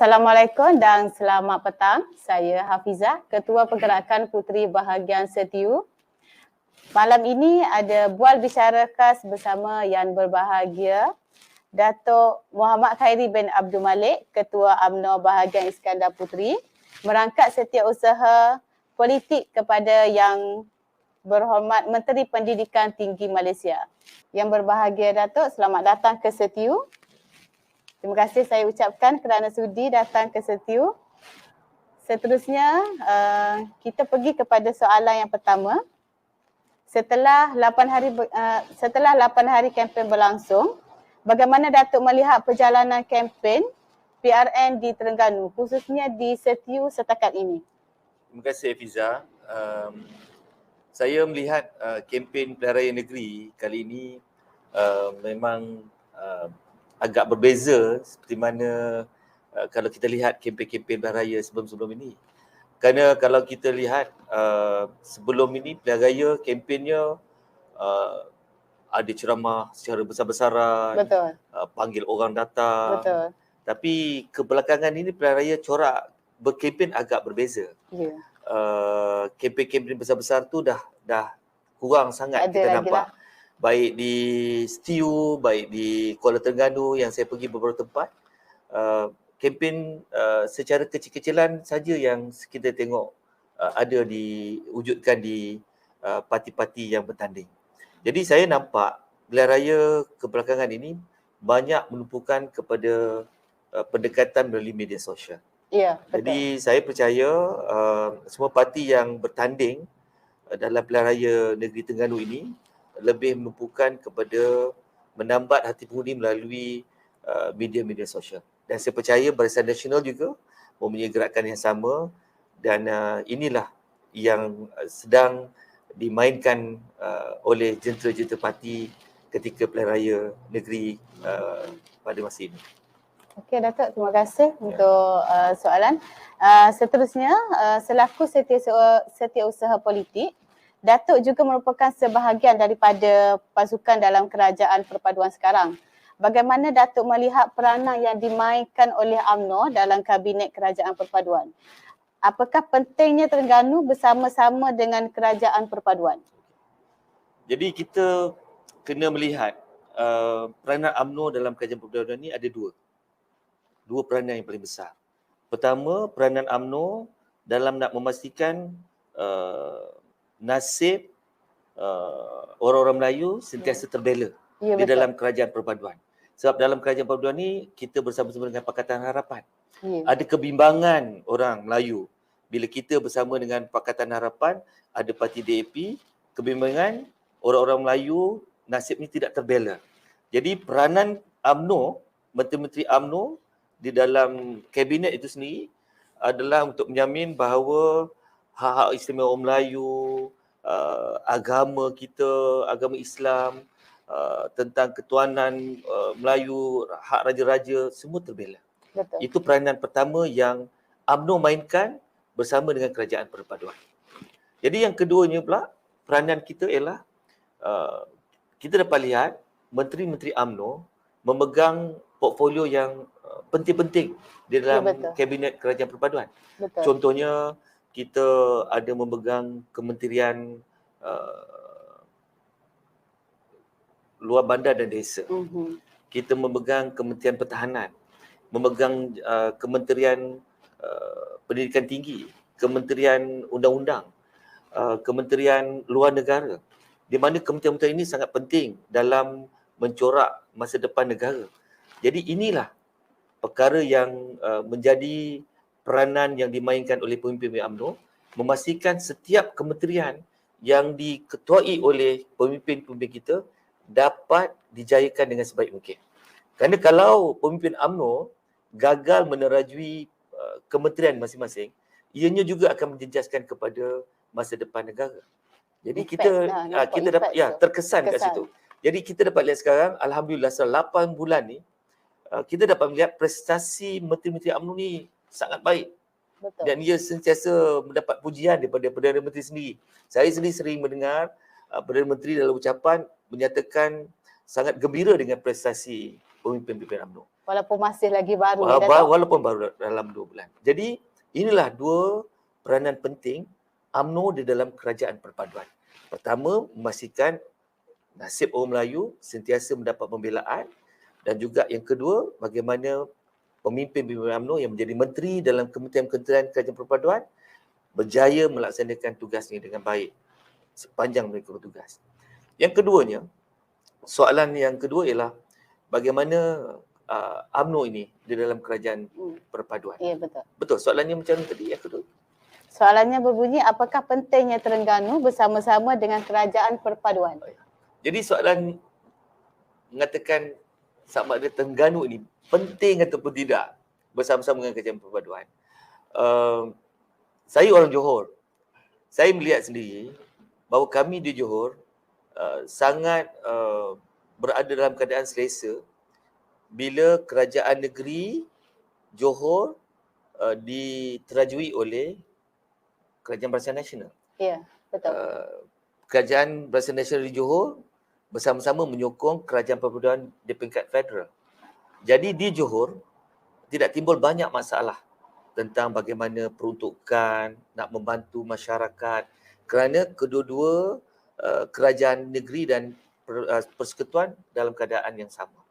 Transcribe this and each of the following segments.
Assalamualaikum dan selamat petang. Saya Hafizah, Ketua Pergerakan Puteri Bahagian Setiu. Malam ini ada bual bicara khas bersama yang berbahagia Datuk Muhammad Khairi bin Abdul Malik, Ketua UMNO Bahagian Iskandar Puteri, merangkap setiausaha politik kepada Yang Berhormat Menteri Pendidikan Tinggi Malaysia. Yang berbahagia Datuk, selamat datang ke Setiu. Terima kasih saya ucapkan kerana sudi datang ke Setiu. Seterusnya, kita pergi kepada soalan yang pertama. Setelah 8 hari kempen berlangsung, bagaimana Datuk melihat perjalanan kempen PRN di Terengganu, khususnya di Setiu setakat ini? Terima kasih Fiza. Saya melihat kempen pilihan raya negeri kali ini memang agak berbeza seperti mana kalau kita lihat kempen-kempen pilihan raya sebelum-sebelum ini. Kerana kalau kita lihat sebelum ini pilihan raya kempennya ada ceramah secara besar-besaran, Betul. Panggil orang datang. Betul. Tapi kebelakangan ini pilihan raya corak berkempen agak berbeza. Ya. Kempen-kempen besar-besar tu dah kurang sangat kita nampak. Baik di Setiu, baik di Kuala Terengganu yang saya pergi beberapa tempat, kempen secara kecil-kecilan saja yang kita tengok ada diwujudkan di parti-parti yang bertanding. Jadi saya nampak pilihan raya kebelakangan ini banyak menumpukan kepada pendekatan melalui media sosial. Ya, betul. Jadi saya percaya semua parti yang bertanding dalam pilihan raya negeri Terengganu ini lebih menumpukan kepada menambat hati pengundi melalui media-media sosial. Dan saya percaya Barisan Nasional juga mempunyai gerakan yang sama dan inilah yang sedang dimainkan oleh jentera-jentera parti ketika pilihan raya negeri pada masa ini. Okey Datuk, terima kasih untuk soalan. Seterusnya, selaku setiausaha politik, Datuk juga merupakan sebahagian daripada pasukan dalam kerajaan perpaduan sekarang. Bagaimana Datuk melihat peranan yang dimainkan oleh UMNO dalam Kabinet Kerajaan Perpaduan? Apakah pentingnya Terengganu bersama-sama dengan Kerajaan Perpaduan? Jadi kita kena melihat peranan UMNO dalam Kerajaan Perpaduan ini ada dua peranan yang paling besar. Pertama, peranan UMNO dalam nak memastikan nasib orang-orang Melayu sentiasa terbela di dalam Kerajaan Perpaduan. Sebab dalam Kerajaan Perpaduan ni kita bersama-sama dengan Pakatan Harapan. Ada kebimbangan orang Melayu. Bila kita bersama dengan Pakatan Harapan, ada parti DAP, kebimbangan orang-orang Melayu nasib ni tidak terbela. Jadi peranan UMNO, menteri-menteri UMNO di dalam kabinet itu sendiri adalah untuk menjamin bahawa hak-hak istimewa orang Melayu, agama kita, agama Islam, tentang ketuanan Melayu, hak raja-raja, semua terbela. Betul. Itu peranan pertama yang UMNO mainkan bersama dengan Kerajaan Perpaduan. Jadi yang keduanya pula, peranan kita ialah kita dapat lihat menteri-menteri UMNO memegang portfolio yang penting-penting di dalam Kabinet Kerajaan Perpaduan. Betul. Contohnya, kita ada memegang Kementerian Luar Bandar dan Desa. Kita memegang Kementerian Pertahanan, memegang Kementerian Pendidikan Tinggi, Kementerian Undang-Undang, Kementerian Luar Negara, di mana kementerian-kementerian ini sangat penting dalam mencorak masa depan negara. Jadi inilah perkara yang menjadi peranan yang dimainkan oleh pemimpin UMNO, memastikan setiap kementerian yang diketuai oleh pemimpin-pemimpin kita dapat dijayakan dengan sebaik mungkin. Kerana kalau pemimpin UMNO gagal menerajui kementerian masing-masing, ianya juga akan menjejaskan kepada masa depan negara. Jadi kita dapat terkesan kat situ. Jadi kita dapat lihat sekarang, alhamdulillah setelah 8 bulan ni kita dapat melihat prestasi menteri-menteri UMNO ni sangat baik. Betul. Dan ia sentiasa mendapat pujian daripada Perdana Menteri sendiri. Saya sendiri sering mendengar Perdana Menteri dalam ucapan menyatakan sangat gembira dengan prestasi pemimpin-pemimpin UMNO. Walaupun masih lagi baru ya, Datuk? Walaupun baru dalam 2 bulan. Jadi inilah 2 peranan penting UMNO di dalam kerajaan perpaduan. Pertama, memastikan nasib orang Melayu sentiasa mendapat pembelaan, dan juga yang kedua, bagaimana pemimpin-pemimpin UMNO yang menjadi menteri dalam kementerian-kementerian kerajaan perpaduan berjaya melaksanakan tugasnya dengan baik sepanjang mereka bertugas. Yang keduanya, soalan yang kedua ialah bagaimana UMNO ini di dalam kerajaan perpaduan. Ya, betul. Betul, soalannya macam mana tadi yang kedua? Soalannya berbunyi, apakah pentingnya Terengganu bersama-sama dengan kerajaan perpaduan? Jadi soalan mengatakan sama ada Terengganu ini penting ataupun tidak bersama-sama dengan kerajaan perpaduan. Saya orang Johor. Saya melihat sendiri bahawa kami di Johor sangat berada dalam keadaan selesa bila kerajaan negeri Johor diterajui oleh Kerajaan Barisan Nasional. Ya, betul. Kerajaan Barisan Nasional di Johor bersama-sama menyokong kerajaan perpaduan di peringkat federal. Jadi di Johor tidak timbul banyak masalah tentang bagaimana peruntukan, nak membantu masyarakat, kerana kedua-dua kerajaan negeri dan persekutuan dalam keadaan yang sama.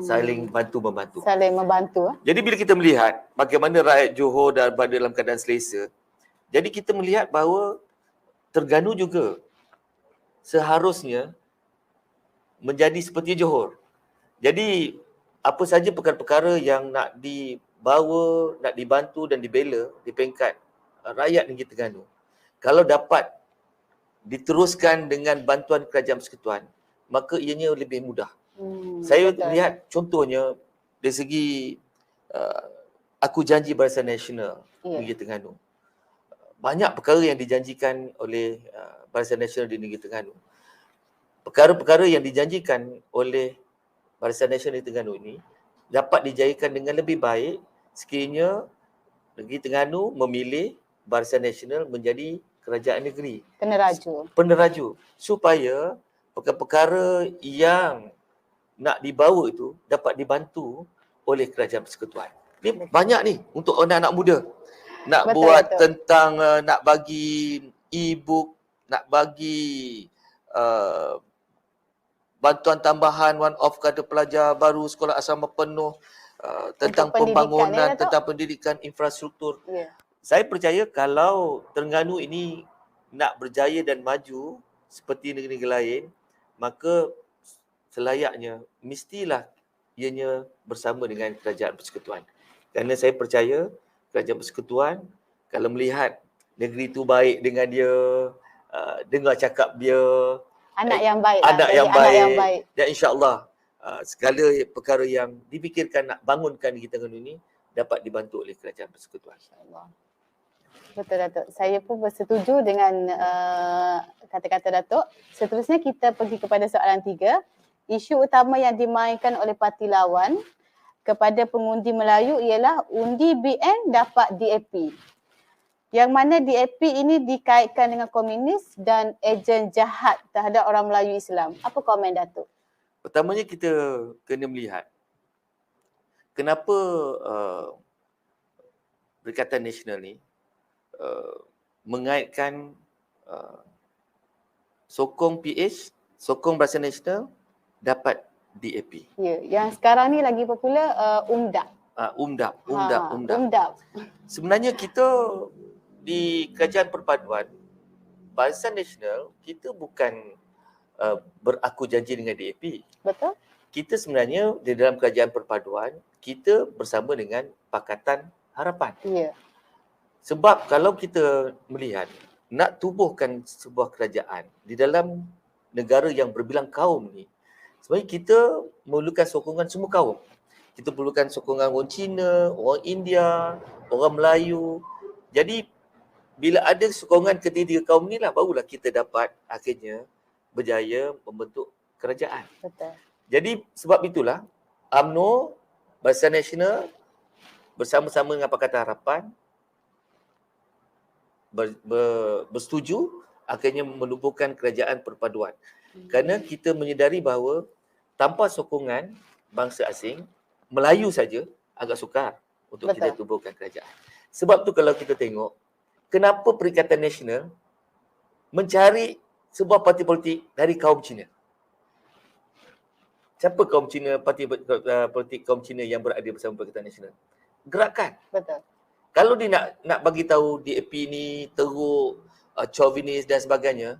Saling bantu-membantu. Saling membantu. Jadi bila kita melihat bagaimana rakyat Johor berada dalam keadaan selesa, jadi kita melihat bahawa Terengganu juga seharusnya menjadi seperti Johor. Jadi apa saja perkara-perkara yang nak dibawa, nak dibantu dan dibela di peringkat rakyat negeri Terengganu, kalau dapat diteruskan dengan bantuan kerajaan persekutuan, maka ianya lebih mudah. Saya betul. lihat contohnya dari segi Aku Janji Barisan Nasional Negeri Terengganu. Banyak perkara yang dijanjikan oleh Barisan Nasional di Negeri Terengganu. Perkara-perkara yang dijanjikan oleh Barisan Nasional di Terengganu ini dapat dijayakan dengan lebih baik sekiranya Negeri Terengganu memilih Barisan Nasional menjadi kerajaan negeri. Peneraju. Supaya perkara-perkara yang nak dibawa itu dapat dibantu oleh kerajaan persekutuan. Ini banyak ni untuk anak-anak muda. Nak buat tentang, nak bagi e-book, nak bagi bantuan tambahan one-off kepada pelajar baru sekolah asrama penuh, tentang pembangunan, tentang pendidikan, infrastruktur. Saya percaya kalau Terengganu ini nak berjaya dan maju seperti negeri-negeri lain, maka selayaknya mestilah ianya bersama dengan kerajaan persekutuan. Kerana saya percaya kerajaan persekutuan kalau melihat negeri itu baik dengan dia, dengar cakap dia, anak yang baik, dan insya-Allah segala perkara yang dipikirkan nak bangunkan negeri Terengganu ini dapat dibantu oleh kerajaan persekutuan. InsyaAllah. Betul, Datuk. Saya pun bersetuju dengan kata-kata Datuk. Seterusnya kita pergi kepada soalan 3. Isu utama yang dimainkan oleh parti lawan kepada pengundi Melayu ialah undi BN dapat DAP. Yang mana DAP ini dikaitkan dengan komunis dan ejen jahat terhadap orang Melayu Islam. Apa komen Datuk? Pertamanya kita kena melihat kenapa Perikatan Nasional ni mengaitkan sokong PH, sokong Barisan Nasional dapat DAP. Ya, yang sekarang ni lagi popular UMDAP. UMDAP. Sebenarnya kita di kerajaan perpaduan Barisan Nasional, kita bukan beraku janji dengan DAP. Betul. Kita sebenarnya di dalam kerajaan perpaduan, kita bersama dengan Pakatan Harapan. Ya. Sebab kalau kita melihat nak tubuhkan sebuah kerajaan di dalam negara yang berbilang kaum ni, sebenarnya kita memerlukan sokongan semua kaum. Kita perlukan sokongan orang Cina, orang India, orang Melayu. Jadi bila ada sokongan ketiga kaum ni lah, barulah kita dapat akhirnya berjaya membentuk kerajaan. Betul. Jadi sebab itulah UMNO, Barisan Nasional bersama-sama dengan Pakatan Harapan bersetuju akhirnya menubuhkan kerajaan perpaduan. Kerana kita menyedari bahawa tanpa sokongan bangsa asing, Melayu saja agak sukar untuk kita Betul. tubuhkan kerajaan. Sebab tu kalau kita tengok, kenapa Perikatan Nasional mencari sebuah parti politik dari kaum Cina. Siapa kaum Cina, parti politik kaum Cina yang berada bersama Perikatan Nasional? Gerakan. Betul. Kalau dia nak bagi tahu DAP ni teruk, chauvinis dan sebagainya,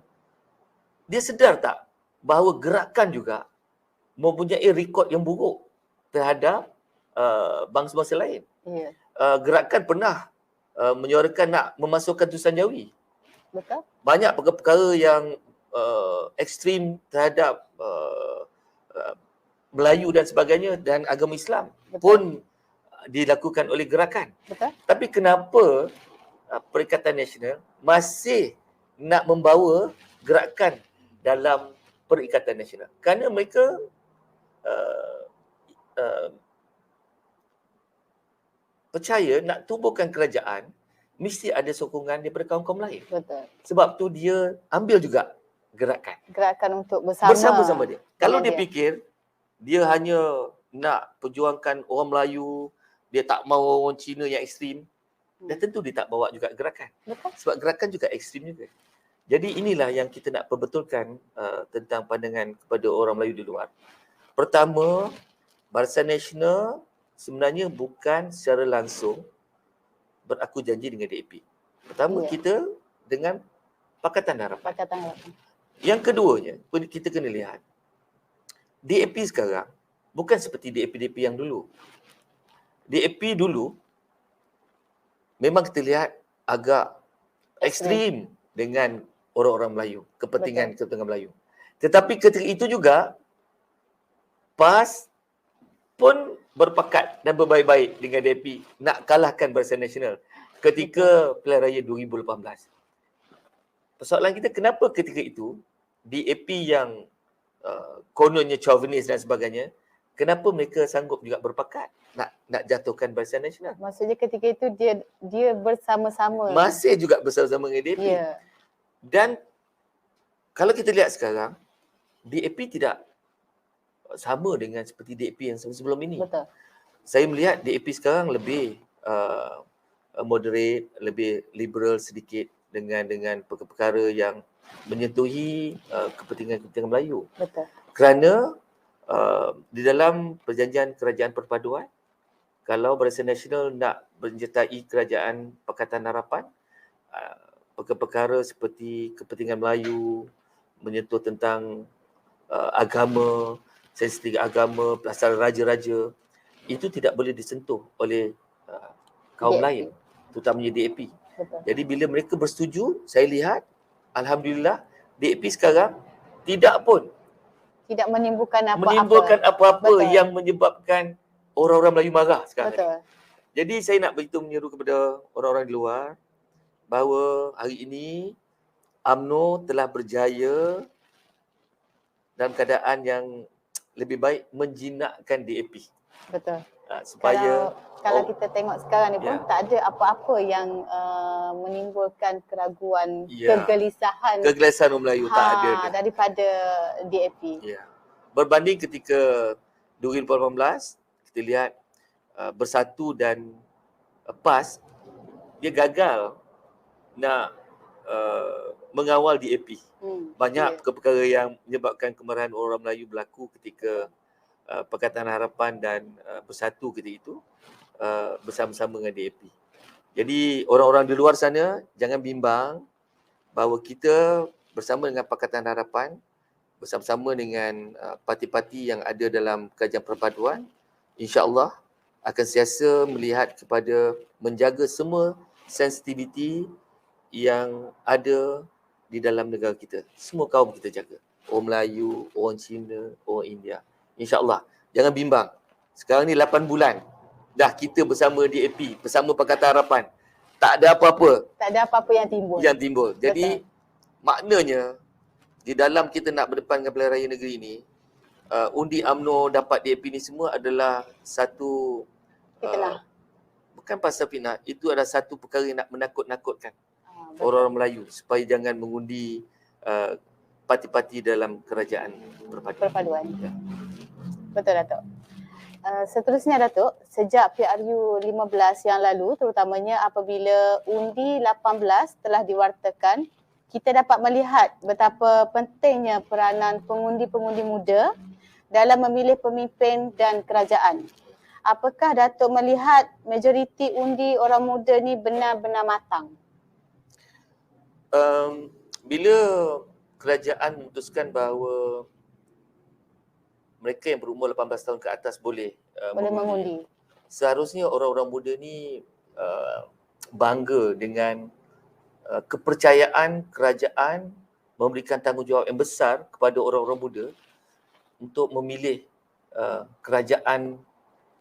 dia sedar tak bahawa gerakan juga mempunyai rekod yang buruk terhadap bangsa-bangsa lain. Ya. Gerakan pernah menyuarakan nak memasukkan Tusan Jawi. Betul. Banyak perkara yang ekstrim terhadap Melayu dan sebagainya dan agama Islam. Betul. Pun dilakukan oleh gerakan. Betul. Tapi kenapa Perikatan Nasional masih nak membawa gerakan dalam Perikatan Nasional? Kerana mereka percaya nak tubuhkan kerajaan mesti ada sokongan daripada kaum-kaum lain. Betul. Sebab tu dia ambil juga gerakan. Gerakan untuk bersama-sama dia. Kalau dia dia. fikir dia hanya nak perjuangkan orang Melayu, dia tak mahu orang Cina yang ekstrim, dan tentu dia tak bawa juga gerakan. Betul. Sebab gerakan juga ekstrim juga. Jadi inilah yang kita nak perbetulkan tentang pandangan kepada orang Melayu di luar. Pertama, Barisan Nasional sebenarnya bukan secara langsung beraku janji dengan DAP. Pertama, kita dengan Pakatan Harapan. Pakatan Harapan. Yang keduanya, kita kena lihat DAP sekarang bukan seperti DAP-DAP yang dulu. DAP dulu memang kita lihat agak ekstrim dengan orang-orang Melayu, kepentingan Melayu. Tetapi ketika itu juga PAS pun berpakat dan berbaik-baik dengan DAP nak kalahkan Barisan Nasional ketika pilihan raya 2018. Persoalan kita, kenapa ketika itu DAP yang kononnya chauvinis dan sebagainya, kenapa mereka sanggup juga berpakat nak jatuhkan Barisan Nasional? Maksudnya ketika itu dia bersama-sama. Masih juga bersama-sama dengan DAP. Ya. Dan kalau kita lihat sekarang, DAP tidak sama dengan seperti DAP yang sebelum ini. Betul. Saya melihat DAP sekarang lebih moderate, lebih liberal sedikit dengan perkara-perkara yang menyentuhi kepentingan Melayu. Betul. Kerana di dalam perjanjian kerajaan perpaduan, kalau Barisan Nasional nak menyertai kerajaan Pakatan Harapan, perkara-perkara seperti kepentingan Melayu, menyentuh tentang agama, sensitif agama, pasal raja-raja, itu tidak boleh disentuh oleh kaum DAP. lain, terutamanya DAP. Betul. Jadi bila mereka bersetuju, saya lihat alhamdulillah DAP sekarang tidak menimbulkan apa-apa Betul. yang menyebabkan orang-orang Melayu marah sekarang. Betul. Jadi saya nak beritahu menyeru kepada orang-orang di luar bahawa hari ini UMNO telah berjaya dalam keadaan yang lebih baik menjinakkan DAP. Betul. Supaya kalau kita tengok sekarang ni pun tak ada apa-apa yang menimbulkan keraguan, kegelisahan orang Melayu tak ada daripada DAP. Ya. Berbanding ketika 2018, kita lihat Bersatu dan PAS, dia gagal nak mengawal DAP. Banyak perkara yang menyebabkan kemarahan orang Melayu berlaku ketika Pakatan Harapan dan Bersatu ketika itu bersama-sama dengan DAP. Jadi orang-orang di luar sana jangan bimbang bahawa kita bersama dengan Pakatan Harapan, bersama-sama dengan parti-parti yang ada dalam kerajaan perpaduan, insya-Allah akan sentiasa melihat kepada menjaga semua sensitiviti yang ada di dalam negara kita. Semua kaum kita jaga. Orang Melayu, orang Cina, orang India. InsyaAllah. Jangan bimbang. Sekarang ni 8 bulan. Dah kita bersama DAP, bersama Pakatan Harapan. Tak ada apa-apa. Tak ada apa-apa yang timbul. Jadi, maknanya, di dalam kita nak berdepan dengan pilihan raya negeri ini, undi UMNO dapat DAP ni semua adalah satu bukan pasal fitnah, itu adalah satu perkara yang nak menakut-nakutkan orang-orang Melayu supaya jangan mengundi parti-parti dalam kerajaan perpaduan. Ya. Betul, Datuk. Seterusnya Datuk, sejak PRU 15 yang lalu, terutamanya apabila undi 18 telah diwartakan, kita dapat melihat betapa pentingnya peranan pengundi-pengundi muda dalam memilih pemimpin dan kerajaan. Apakah Datuk melihat majoriti undi orang muda ni benar-benar matang? Bila kerajaan memutuskan bahawa mereka yang berumur 18 tahun ke atas boleh mengundi, seharusnya orang-orang muda ni bangga dengan kepercayaan kerajaan memberikan tanggungjawab yang besar kepada orang-orang muda untuk memilih kerajaan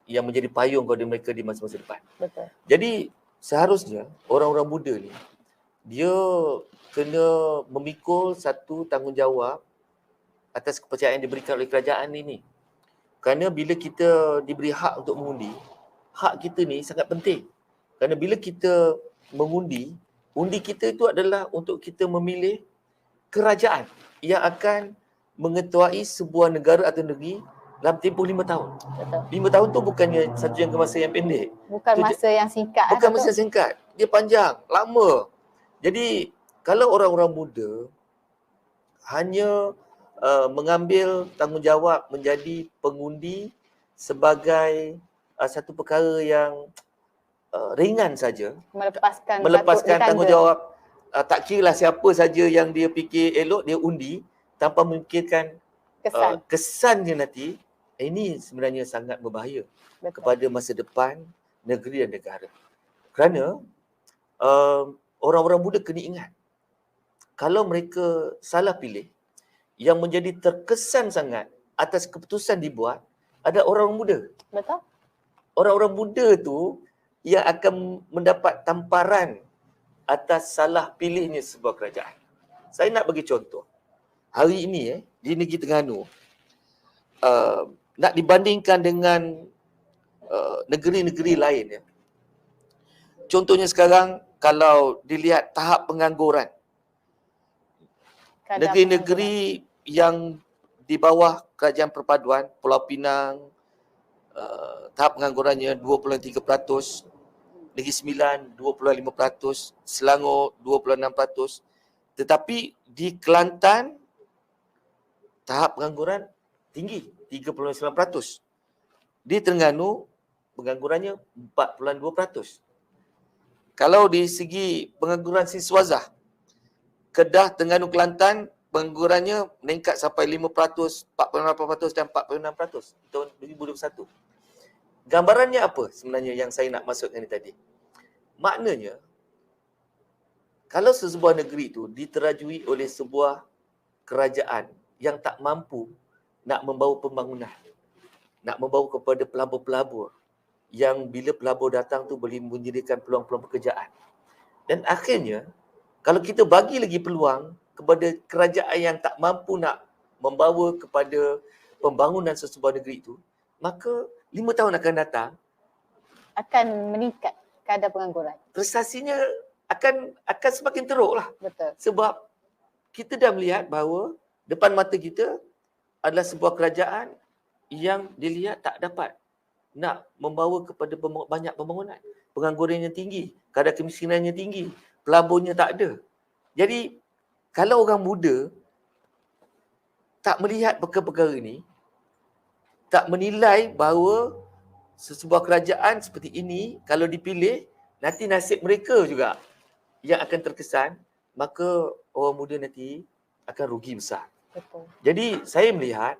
yang menjadi payung kepada mereka di masa-masa depan. Betul. Jadi seharusnya orang-orang muda ni dia kena memikul satu tanggungjawab atas kepercayaan yang diberikan oleh kerajaan ini. Kerana bila kita diberi hak untuk mengundi, hak kita ni sangat penting. Kerana bila kita mengundi, undi kita itu adalah untuk kita memilih kerajaan yang akan mengetuai sebuah negara atau negeri dalam tempoh 5 tahun. Betul. 5 tahun tu bukannya satu jangka masa yang pendek. Bukan masa yang singkat. Bukan masa singkat. Dia panjang, lama. Jadi kalau orang-orang muda hanya mengambil tanggungjawab menjadi pengundi sebagai satu perkara yang ringan saja, melepaskan tanggungjawab, tak kiralah siapa saja yang dia fikir elok, dia undi tanpa memikirkan kesannya nanti, ini sebenarnya sangat berbahaya. Betul. Kepada masa depan negeri dan negara. Kerana orang-orang muda kena ingat, kalau mereka salah pilih, yang menjadi terkesan sangat atas keputusan dibuat ada orang muda. Betul. Orang-orang muda tu yang akan mendapat tamparan atas salah pilihnya sebuah kerajaan. Saya nak bagi contoh. Hari ini di negeri Terengganu, nak dibandingkan dengan negeri-negeri lain. Contohnya sekarang kalau dilihat tahap pengangguran, negeri-negeri yang di bawah kerajaan perpaduan, Pulau Pinang, tahap penganggurannya 2.3%, Negeri Sembilan 2.5%, Selangor 2.6%. Tetapi di Kelantan tahap pengangguran tinggi 3.9%. Di Terengganu penganggurannya 4.2%. Kalau di segi pengangguran siswazah, Kedah, Terengganu, Kelantan penganggurannya meningkat sampai 5%, 4.8% dan 4.6% tahun 2021. Gambarannya apa sebenarnya yang saya nak maksudkan ini tadi? Maknanya, kalau sebuah negeri itu diterajui oleh sebuah kerajaan yang tak mampu nak membawa pembangunan, nak membawa kepada pelabur-pelabur yang bila pelabur datang tu boleh menyediakan peluang-peluang pekerjaan. Dan akhirnya, kalau kita bagi lagi peluang kepada kerajaan yang tak mampu nak membawa kepada pembangunan sesebuah negeri itu, maka 5 tahun akan datang akan meningkat kadar pengangguran. Prestasinya akan semakin teruklah. Betul. Sebab kita dah melihat bahawa depan mata kita adalah sebuah kerajaan yang dilihat tak dapat nak membawa kepada banyak pembangunan. Penganggurannya tinggi, kadar kemiskinannya tinggi, pelaburnya tak ada. Jadi kalau orang muda tak melihat perkara-perkara ini, tak menilai bahawa sesebuah kerajaan seperti ini kalau dipilih, nanti nasib mereka juga yang akan terkesan, maka orang muda nanti akan rugi besar. Betul. Jadi saya melihat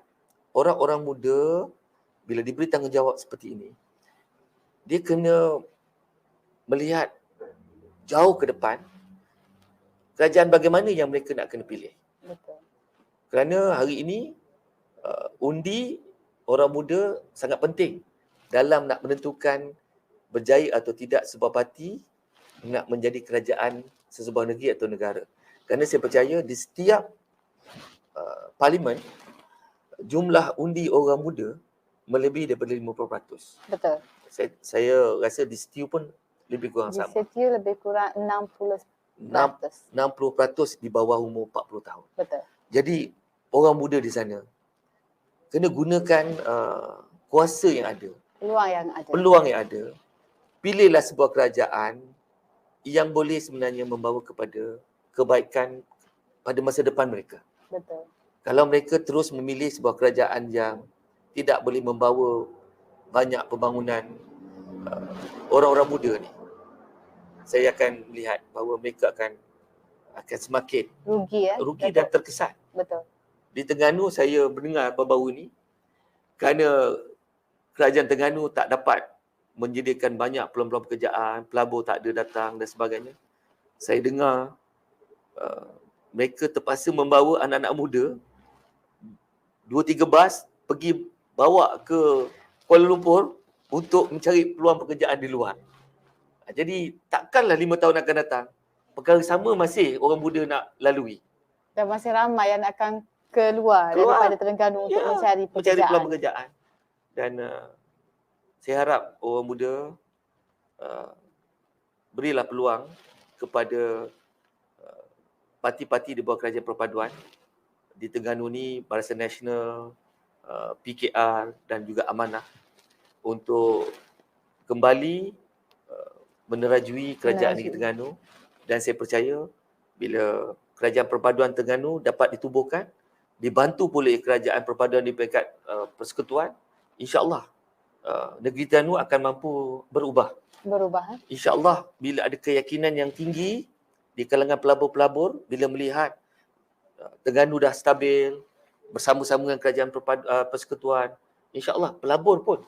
orang-orang muda bila diberi tanggungjawab seperti ini, dia kena melihat jauh ke depan kerajaan bagaimana yang mereka nak kena pilih. Betul. Kerana hari ini undi orang muda sangat penting dalam nak menentukan berjaya atau tidak sebuah parti nak menjadi kerajaan sesebuah negeri atau negara. Kerana saya percaya di setiap parlimen jumlah undi orang muda melebihi daripada 50%. Betul. Saya rasa di Setiu pun lebih kurang sama. Di Setiu lebih kurang 60%. 60% di bawah umur 40 tahun. Betul. Jadi orang muda di sana kena gunakan kuasa yang ada, Peluang yang ada. peluang yang ada, pilihlah sebuah kerajaan yang boleh sebenarnya membawa kepada kebaikan pada masa depan mereka. Betul. Kalau mereka terus memilih sebuah kerajaan yang tidak boleh membawa banyak pembangunan orang-orang muda ni, saya akan melihat bahawa mereka akan semakin Rugi ya. rugi Datuk. dan terkesan. Betul. Di Terengganu saya mendengar baru-baru ni, kerana kerajaan Terengganu tak dapat menyediakan banyak peluang-peluang pekerjaan, pelabur tak ada datang dan sebagainya. Saya dengar mereka terpaksa membawa anak-anak muda 2-3 bas pergi bawa ke Kuala Lumpur untuk mencari peluang pekerjaan di luar. Jadi takkanlah 5 tahun akan datang perkara sama masih orang muda nak lalui. Dan masih ramai yang akan keluar daripada Terengganu untuk mencari pekerjaan. Peluang pekerjaan. Dan saya harap orang muda berilah peluang kepada parti-parti di bawah kerajaan perpaduan. Di Terengganu ni Barisan Nasional, PKR dan juga Amanah untuk kembali menerajui kerajaan negeri Terengganu. Dan saya percaya bila kerajaan perpaduan Terengganu dapat ditubuhkan, dibantu oleh kerajaan perpaduan di peringkat persekutuan, insya-Allah negeri Terengganu akan mampu berubah. InsyaAllah bila ada keyakinan yang tinggi di kalangan pelabur-pelabur, bila melihat Terengganu dah stabil bersama-sama dengan kerajaan persekutuan, insyaAllah pelabur pun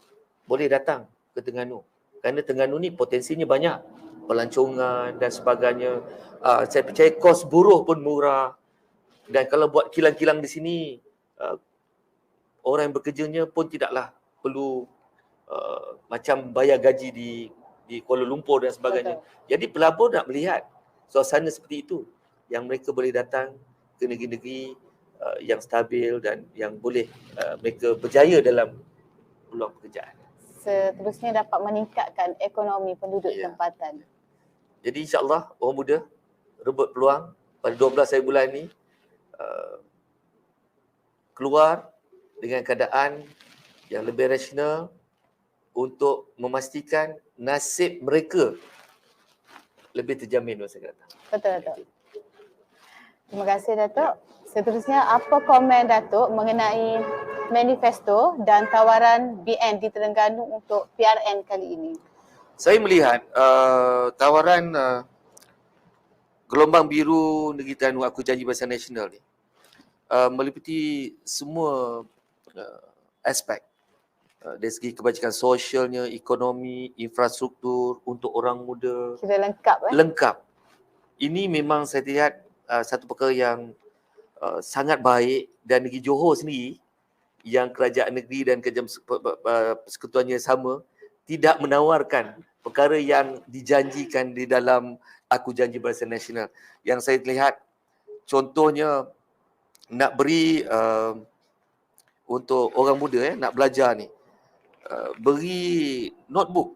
boleh datang ke Terengganu. Kerana Terengganu ni potensinya banyak, pelancongan dan sebagainya. Saya percaya kos buruh pun murah. Dan kalau buat kilang-kilang di sini, orang yang bekerjanya pun tidaklah perlu macam bayar gaji di Kuala Lumpur dan sebagainya. Betul. Jadi pelabur nak melihat suasana seperti itu, yang mereka boleh datang ke negeri-negeri yang stabil dan yang boleh mereka berjaya dalam peluang pekerjaan. Seterusnya dapat meningkatkan ekonomi penduduk tempatan. Jadi insya-Allah orang muda rebut peluang pada 12 hari bulan ni keluar dengan keadaan yang lebih rasional untuk memastikan nasib mereka lebih terjamin masa akan datang. Betul, Datuk. Terima kasih, Datuk. Seterusnya, apa komen Datuk mengenai manifesto dan tawaran BN di Terengganu untuk PRN kali ini? Saya melihat tawaran gelombang biru negeri Terengganu Aku Janji Barisan Nasional ni meliputi semua aspek dari segi kebajikan sosialnya, ekonomi, infrastruktur untuk orang muda. Sudah lengkap. Lengkap. Ini memang saya lihat satu perkara yang sangat baik, dan negeri Johor sendiri yang kerajaan negeri dan kerajaan persekutuannya sama, tidak menawarkan perkara yang dijanjikan di dalam Aku Janji Barisan Nasional. Yang saya lihat contohnya nak beri untuk orang muda nak belajar ni, beri notebook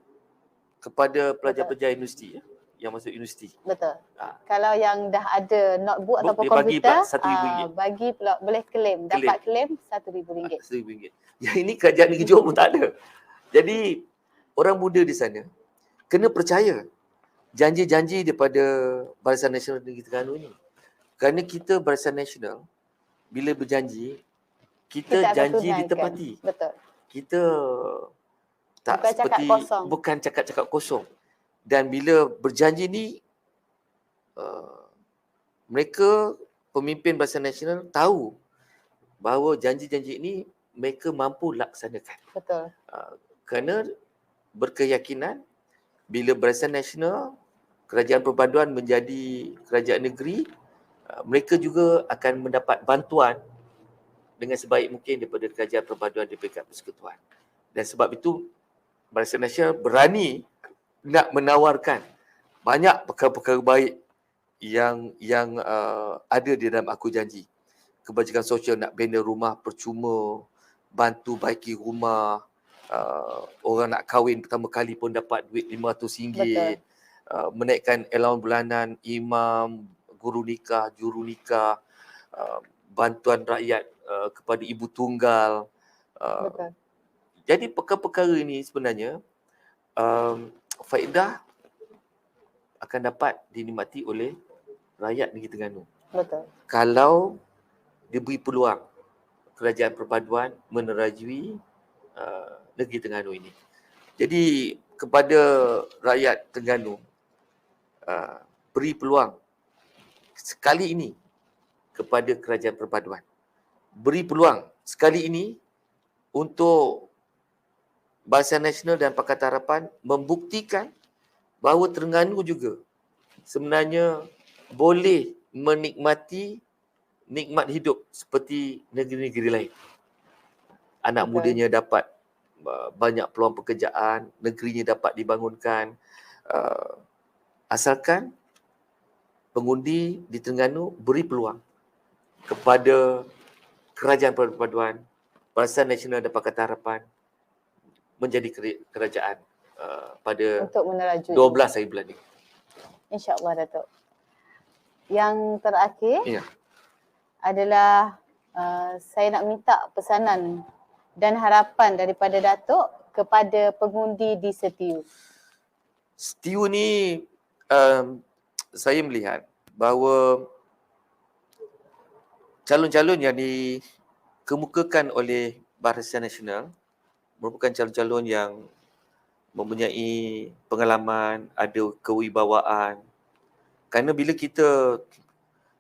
kepada pelajar-pelajar universiti yang masuk universiti. Betul. Kalau yang dah ada notebook ataupun komputer, bagi pula boleh claim, dapat claim RM1,000. RM1,000. Yang ini kerajaan negeri Johor pun tak ada. Jadi orang muda di sana kena percaya janji-janji daripada Barisan Nasional Negeri Terengganu ni. Kerana kita Barisan Nasional bila berjanji, kita janji ditepati. Betul. Kita tak bukan seperti bukan cakap-cakap kosong. Dan bila berjanji ni, mereka pemimpin Barisan Nasional tahu bahawa janji-janji ini mereka mampu laksanakan. Betul. Kerana berkeyakinan bila Barisan Nasional, kerajaan perpaduan menjadi kerajaan negeri, mereka juga akan mendapat bantuan dengan sebaik mungkin daripada kerajaan perpaduan di peringkat persekutuan. Dan sebab itu Barisan Nasional berani nak menawarkan banyak perkara-perkara baik yang ada di dalam Aku Janji. Kebajikan sosial, nak bina rumah percuma, bantu baiki rumah, orang nak kahwin pertama kali pun dapat duit RM500, menaikkan allowance bulanan imam, guru nikah, juru nikah, bantuan rakyat kepada ibu tunggal. Jadi perkara-perkara ini sebenarnya faedah akan dapat dinikmati oleh rakyat negeri Terengganu. Betul. Kalau diberi peluang kerajaan perpaduan menerajui negeri Terengganu ini. Jadi kepada rakyat Terengganu, beri peluang sekali ini kepada kerajaan perpaduan. Beri peluang sekali ini untuk Barisan Nasional dan Pakatan Harapan membuktikan bahawa Terengganu juga sebenarnya boleh menikmati nikmat hidup seperti negeri-negeri lain. Anak mudanya dapat banyak peluang pekerjaan, negerinya dapat dibangunkan, asalkan pengundi di Terengganu beri peluang kepada kerajaan perpaduan, Barisan Nasional dan Pakatan Harapan menjadi kerajaan pada Untuk menerajui 12 hari bulan ini. InsyaAllah, Datuk. Yang terakhir Ya. adalah saya nak minta pesanan dan harapan daripada Datuk kepada pengundi di Setiu. Setiu ni saya melihat bahawa calon-calon yang dikemukakan oleh Barisan Nasional merupakan calon-calon yang mempunyai pengalaman, ada kewibawaan. Kerana bila kita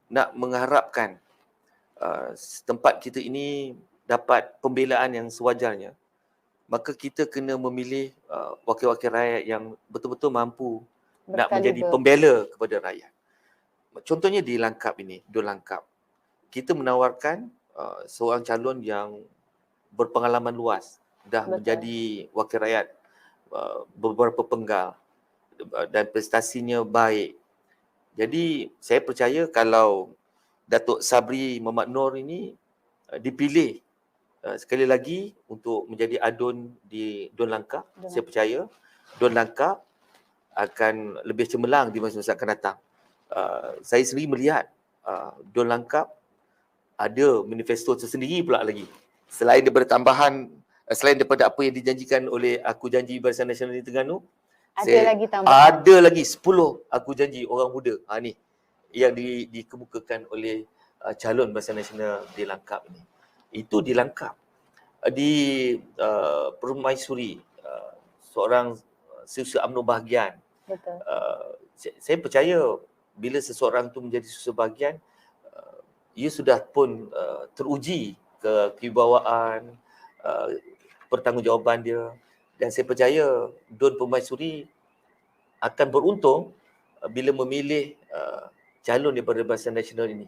nak mengharapkan tempat kita ini dapat pembelaan yang sewajarnya, maka kita kena memilih wakil-wakil rakyat yang betul-betul mampu nak menjadi pembela kepada rakyat. Contohnya di Langkap ini, Dun Langkap. Kita menawarkan seorang calon yang berpengalaman luas, dah menjadi wakil rakyat beberapa penggal dan prestasinya baik. Jadi saya percaya kalau Datuk Sabri Muhammad Noor ini dipilih sekali lagi untuk menjadi adun di Dun Langkap, saya percaya Dun Langkap akan lebih cemerlang di masa-masa akan datang. Saya sendiri melihat Dun Langkap ada manifesto tersendiri pula lagi. Selain daripada tambahan, selain daripada apa yang dijanjikan oleh Aku Janji Barisan Nasional di Terengganu, ada lagi 10 Aku Janji Orang Muda. Ni yang dikemukakan oleh calon Barisan Nasional di Langkap ini. Itu di Langkap. Di Permaisuri, seorang siswa UMNO bahagian. Betul. Saya percaya bila seseorang tu menjadi siswa bahagian, ia sudah pun teruji kewibawaan, pertanggungjawaban dia, dan saya percaya Dun Permaisuri akan beruntung bila memilih calon daripada Barisan Nasional ini.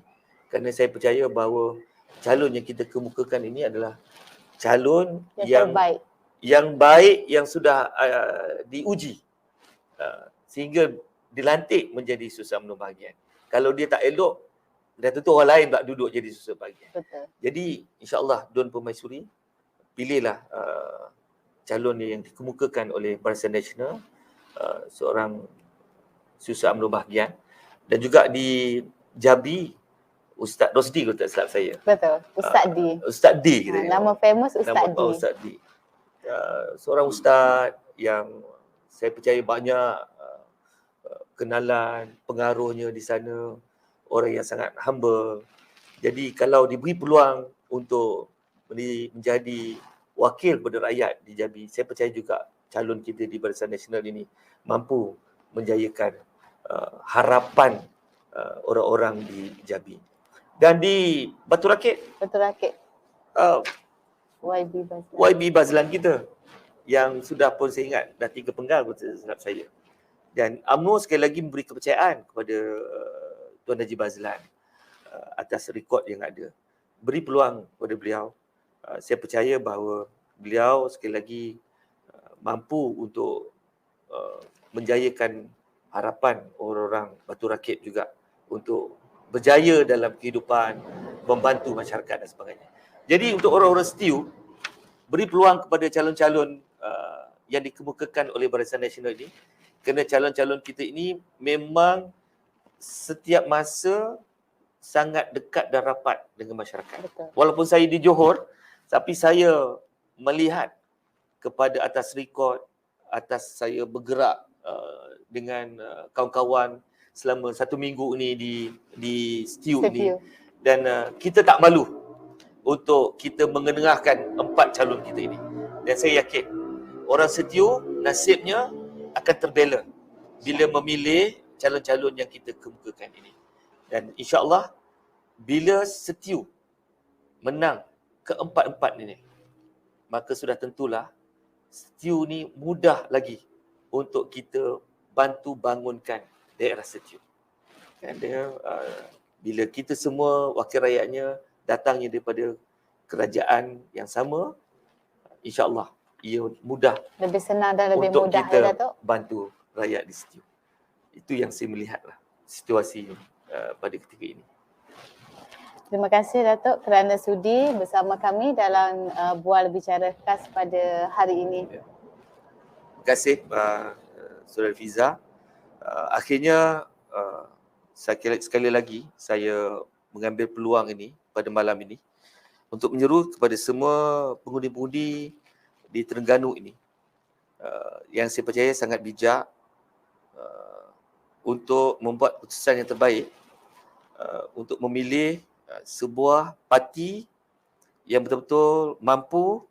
Kerana saya percaya bahawa calon yang kita kemukakan ini adalah calon yang baik, yang sudah diuji sehingga dilantik menjadi siswa UMNO bahagian. Kalau dia tak elok, dah tentu orang lain tak duduk jadi siswa bahagian. Betul. Jadi insya-Allah Dun Permaisuri pilihlah calon yang dikemukakan oleh Barisan Nasional, seorang siswa UMNO bahagian, dan juga di Jabi Ustaz Rosdi kalau tak silap saya. Betul, Ustaz D. Ustaz D kita. Nama famous Ustaz D. Ustaz D. Seorang ustaz yang saya percaya banyak kenalan, pengaruhnya di sana, orang yang sangat humble. Jadi kalau diberi peluang untuk menjadi wakil kepada rakyat di Jabi, saya percaya juga calon kita di Barisan Nasional ini mampu menjayakan harapan orang-orang di Jabi. Dan di Batu Rakit, YB Bazlan kita yang sudah pun saya ingat dah 3 penggal silap saya. Dan UMNO sekali lagi memberi kepercayaan kepada Tuan Najib Bazlan atas rekod yang ada. Beri peluang kepada beliau. Saya percaya bahawa beliau sekali lagi mampu untuk menjayakan harapan orang-orang Batu Rakit juga untuk berjaya dalam kehidupan, membantu masyarakat dan sebagainya. Jadi untuk orang-orang Setiu, beri peluang kepada calon-calon yang dikemukakan oleh Barisan Nasional ini, kerana calon-calon kita ini memang setiap masa sangat dekat dan rapat dengan masyarakat. Betul. Walaupun saya di Johor, tapi saya melihat kepada atas rekod, atas saya bergerak dengan kawan-kawan selama 1 minggu ni di STIU ini. Dan kita tak malu untuk kita mengenengahkan 4 calon kita ini. Dan saya yakin orang STIU nasibnya akan terbela bila memilih calon-calon yang kita kemukakan ini. Dan insya-Allah bila STIU menang keempat-empat ini, maka sudah tentulah STIU ni mudah lagi untuk kita bantu bangunkan daerah STIU. Dan dia, bila kita semua wakil rakyatnya datangnya daripada kerajaan yang sama, insya-Allah ia mudah Lebih senang dan lebih untuk mudah kita ya Datuk. bantu rakyat di STIU. Itu yang saya melihatlah situasi pada ketika ini. Terima kasih Datuk kerana sudi bersama kami dalam bual bicara khas pada hari ini. Terima kasih Saudara Fiza. Akhirnya sekali lagi saya mengambil peluang ini pada malam ini untuk menyeru kepada semua pengundi-pengundi di Terengganu ini yang saya percaya sangat bijak untuk membuat keputusan yang terbaik untuk memilih sebuah parti yang betul-betul mampu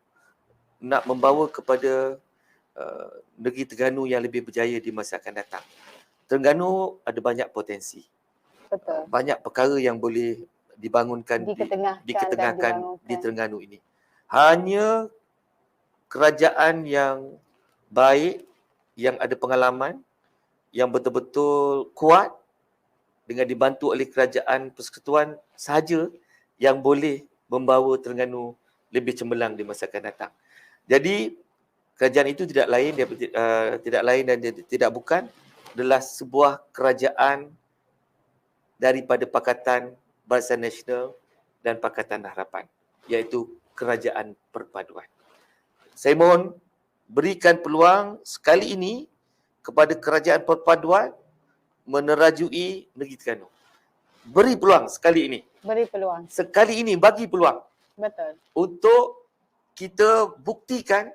nak membawa kepada negeri Terengganu yang lebih berjaya di masa akan datang. Terengganu ada banyak potensi. Betul. Banyak perkara yang boleh dibangunkan, diketengahkan di Terengganu ini. Hanya kerajaan yang baik, yang ada pengalaman, yang betul-betul kuat dengan dibantu oleh kerajaan persekutuan sahaja yang boleh membawa Terengganu lebih cemerlang di masa akan datang. Jadi kerajaan itu tidak lain dan tidak bukan adalah sebuah kerajaan daripada Pakatan Barisan Nasional dan Pakatan Harapan, iaitu Kerajaan Perpaduan. Saya mohon berikan peluang sekali ini kepada Kerajaan Perpaduan menerajui negeri Terengganu. Beri peluang sekali ini. Beri peluang. Sekali ini bagi peluang. Betul. Untuk kita buktikan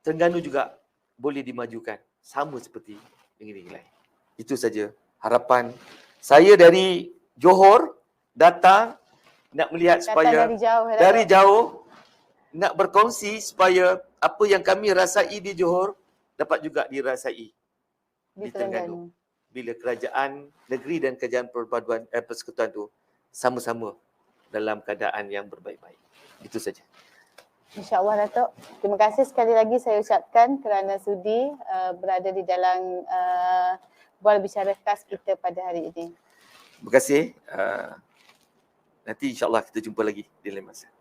Terengganu juga boleh dimajukan sama seperti negeri lain. Itu saja harapan saya dari Johor datang nak melihat supaya dari jauh nak berkongsi supaya apa yang kami rasai di Johor dapat juga dirasai di Terengganu. Bila kerajaan negeri dan kerajaan perpaduan persekutuan itu sama-sama dalam keadaan yang berbaik-baik. Itu saja. InsyaAllah Datuk. Terima kasih sekali lagi saya ucapkan kerana sudi berada di dalam bual bicara khas kita pada hari ini. Terima kasih. Nanti insyaAllah kita jumpa lagi di lain masa.